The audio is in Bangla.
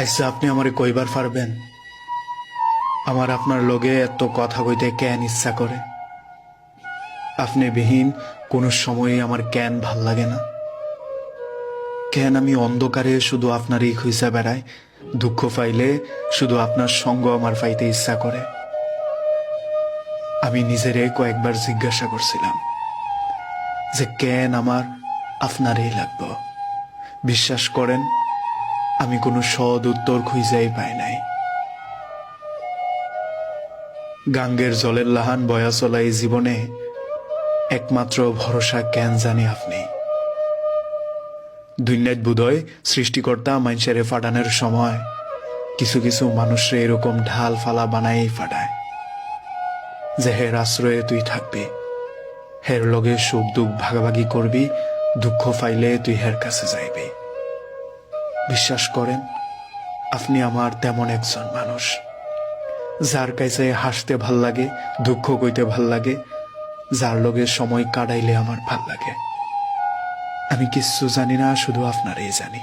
আচ্ছা, আপনি আমারে কইবার পারবেন আমার আপনার লগে এত কথা কইতে কেন ইচ্ছা করে? আপনি বিহীন কোনো সময়ই আমার কেন ভাল লাগে না? কেন আমি অন্ধকারে শুধু আপনারই খুঁজা বেড়াই? দুঃখ পাইলে শুধু আপনার সঙ্গ আমার পাইতে ইচ্ছা করে। আমি নিজেরে কয়েকবার জিজ্ঞাসা করছিলাম যে কেন আমার আপনারই লাগবে। বিশ্বাস করেন, আমি কোনো সৎ উত্তর খুঁজাই পাই নাই। গাঙ্গের জলের লাহান বয়া চলা এই জীবনে একমাত্র ভরসা কেন জানি আপনি। দুনিয়াত বুধয় সৃষ্টিকর্তা মানুষের ফাটানোর সময় কিছু কিছু মানুষরে এরকম ঢাল ফালা বানাই ফাটায় যে হের আশ্রয়ে তুই থাকবি, হের লগে সুখ দুঃখ ভাগাভাগি করবি, দুঃখ পাইলে তুই হের কাছে যাইবি। বিশ্বাস করেন, আপনি আমার তেমন একজন মানুষ যার কাছে হাসতে ভাল লাগে, দুঃখ কইতে ভাল লাগে, যার লগে সময় কাটাইলে আমার ভাল লাগে। আমি কিচ্ছু জানি না, শুধু আপনারই জানি।